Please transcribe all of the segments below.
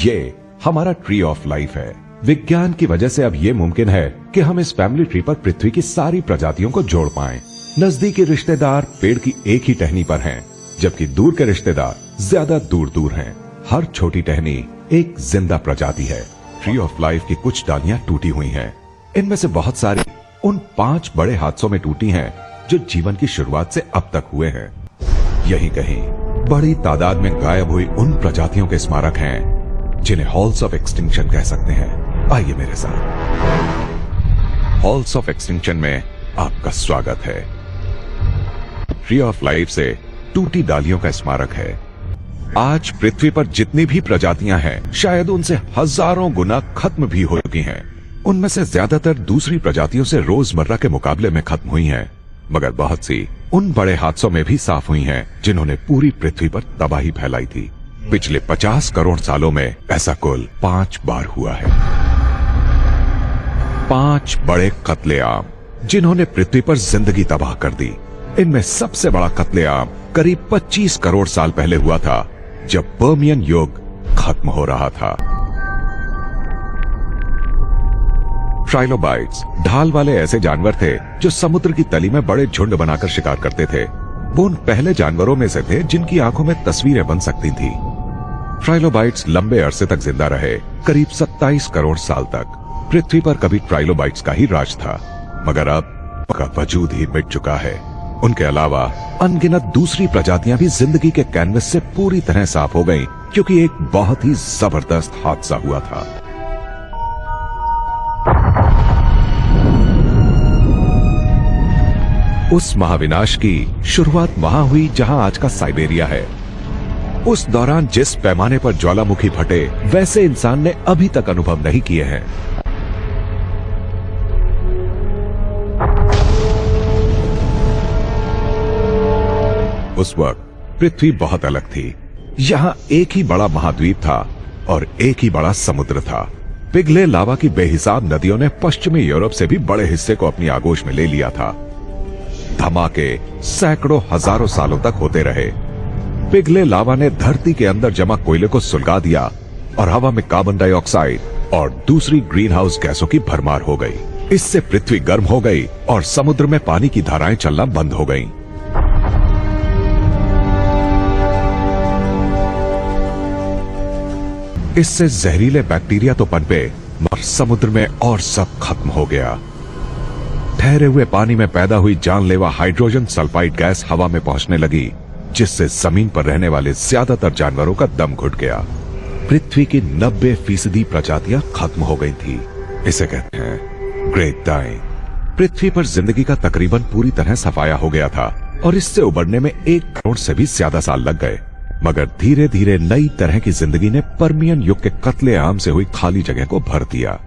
ये हमारा tree of life है। विज्ञान की वजह से अब ये मुमकिन है कि हम इस फैमिली ट्री पर पृथ्वी की सारी प्रजातियों को जोड़ पाएं। नजदीकी रिश्तेदार पेड़ की एक ही टहनी पर हैं, जबकि दूर के रिश्तेदार ज्यादा दूर दूर हैं। हर छोटी टहनी एक जिंदा प्रजाति है। ट्री ऑफ लाइफ की कुछ डालियां टूटी हुई हैं। इनमें से बहुत सारी उन 5 बड़े हादसों में टूटी हैं जो जीवन की शुरुआत से अब तक हुए हैं। यहीं कहीं बड़ी तादाद में गायब हुई उन प्रजातियों के स्मारक हैं जिन्हें हॉल्स ऑफ एक्सटिंक्शन कह सकते हैं। आइए मेरे साथ। हॉल्स ऑफ एक्सटिंक्शन में आपका स्वागत है। ट्री ऑफ लाइफ से टूटी डालियों का स्मारक है। आज पृथ्वी पर जितनी भी प्रजातियां हैं, शायद उनसे हजारों गुना खत्म भी हो चुकी हैं। उनमें से ज्यादातर दूसरी प्रजातियों से रोजमर्रा के मुकाबले में खत्म हुई हैं, मगर बहुत सी उन बड़े हादसों में भी साफ हुई हैं जिन्होंने पूरी पृथ्वी पर तबाही फैलाई थी। पिछले 50 करोड़ सालों में ऐसा कुल 5 बार हुआ है। 5 बड़े कत्लेआम जिन्होंने पृथ्वी पर जिंदगी तबाह कर दी। इनमें सबसे बड़ा कत्लेआम करीब 25 करोड़ साल पहले हुआ था, जब पर्मियन युग खत्म हो रहा था। ट्राइलोबाइट्स ढाल वाले ऐसे जानवर थे जो समुद्र की तली में बड़े झुंड बनाकर शिकार करते थे। वो उन पहले जानवरों में से थे जिनकी आंखों में तस्वीरें बन सकती थी। ट्राइलोबाइट्स लंबे अरसे तक जिंदा रहे, करीब 27 करोड़ साल तक। पृथ्वी पर कभी ट्राइलोबाइट्स का ही राज था, मगर अब उनका वजूद ही मिट चुका है। उनके अलावा अनगिनत दूसरी प्रजातियां भी जिंदगी के कैनवस से पूरी तरह साफ हो गईं, क्योंकि एक बहुत ही जबरदस्त हादसा हुआ था। उस महाविनाश की शुरुआत वहां हुई जहां आज का साइबेरिया है। उस दौरान जिस पैमाने पर ज्वालामुखी फटे, वैसे इंसान ने अभी तक अनुभव नहीं किए हैं। उस वक्त पृथ्वी बहुत अलग थी। यहां एक ही बड़ा महाद्वीप था और एक ही बड़ा समुद्र था। पिघले लावा की बेहिसाब नदियों ने पश्चिमी यूरोप से भी बड़े हिस्से को अपनी आगोश में ले लिया था। धमाके सैकड़ों हजारों सालों तक होते रहे। पिघले लावा ने धरती के अंदर जमा कोयले को सुलगा दिया और हवा में कार्बन डाइऑक्साइड और दूसरी ग्रीन हाउस गैसों की भरमार हो गई। इससे पृथ्वी गर्म हो गई और समुद्र में पानी की धाराएं चलना बंद हो गईं। इससे जहरीले बैक्टीरिया तो पनपे, मगर समुद्र में और सब खत्म हो गया। ठहरे हुए पानी में पैदा हुई जानलेवा हाइड्रोजन सल्फाइड गैस हवा में पहुंचने लगी, जिससे जमीन पर रहने वाले ज्यादातर जानवरों का दम घुट गया। पृथ्वी की 90% प्रजातियां खत्म हो गई थी। इसे कहते हैं ग्रेट डाइंग। पृथ्वी पर जिंदगी का तकरीबन पूरी तरह सफाया हो गया था और इससे उबरने में 1 करोड़ से भी ज्यादा साल लग गए। मगर धीरे धीरे नई तरह की जिंदगी ने पर्मियन युग के कत्लेआम से हुई खाली जगह को भर दिया।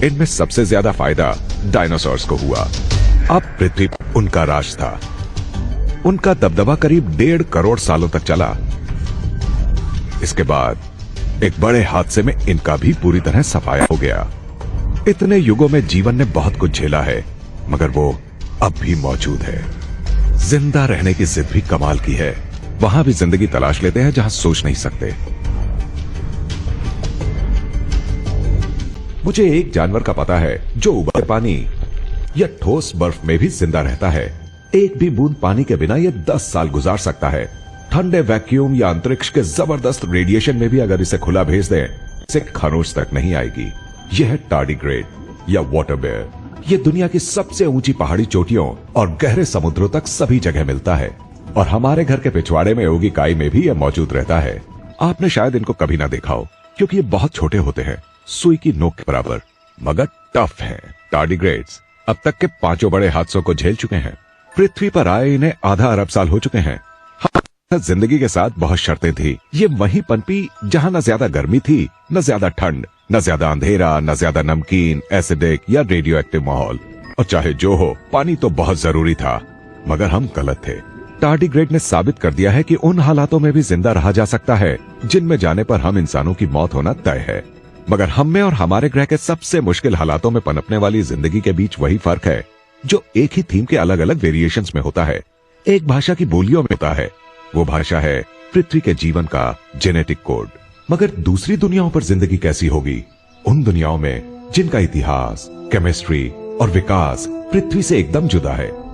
इनमें सबसे ज्यादा फायदा डायनासोर्स को हुआ। अब पृथ्वी पर उनका राज था। उनका दबदबा करीब 1.5 करोड़ सालों तक चला। इसके बाद एक बड़े हादसे में इनका भी पूरी तरह सफाया हो गया। इतने युगों में जीवन ने बहुत कुछ झेला है, मगर वो अब भी मौजूद है। जिंदा रहने की जिद भी कमाल की है। वहां भी जिंदगी तलाश लेते हैं जहां सोच नहीं सकते। मुझे एक जानवर का पता है जो उबलते पानी या ठोस बर्फ में भी जिंदा रहता है। एक भी बूंद पानी के बिना ये 10 साल गुजार सकता है। ठंडे वैक्यूम या अंतरिक्ष के जबरदस्त रेडिएशन में भी अगर इसे खुला भेज दें, इसे खरोच तक नहीं आएगी। यह है टार्डिग्रेड या वाटर बेयर। ये दुनिया की सबसे ऊंची पहाड़ी चोटियों और गहरे समुद्रों तक सभी जगह मिलता है और हमारे घर के पिछवाड़े में उगी काई में भी यह मौजूद रहता है। आपने शायद इनको कभी ना देखा हो, क्योंकि ये बहुत छोटे होते हैं, सुई की नोक के बराबर, मगर टफ हैं। टार्डिग्रेड्स अब तक के 5 बड़े हादसों को झेल चुके हैं। पृथ्वी पर आए इन्हें आधा अरब साल हो चुके हैं। जिंदगी के साथ बहुत शर्तें थी। ये वहीं पनपी जहां न ज्यादा गर्मी थी, न ज्यादा ठंड, न ज्यादा अंधेरा, न ज्यादा नमकीन, एसिडिक या रेडियो एक्टिव माहौल। और चाहे जो हो, पानी तो बहुत जरूरी था, मगर हम गलत थे। टार्डिग्रेड ने साबित कर दिया है कि उन हालातों में भी जिंदा रहा जा सकता है जिनमें जाने पर हम इंसानों की मौत होना तय है। मगर हम में और हमारे ग्रह के सबसे मुश्किल हालातों में पनपने वाली जिंदगी के बीच वही फर्क है जो एक ही थीम के अलग अलग वेरिएशंस में होता है। एक भाषा की बोलियों में होता है। वो भाषा है पृथ्वी के जीवन का जेनेटिक कोड। मगर दूसरी दुनियाओं पर जिंदगी कैसी होगी? उन दुनियाओं में जिनका इतिहास, केमिस्ट्री और विकास पृथ्वी से एकदम जुदा है।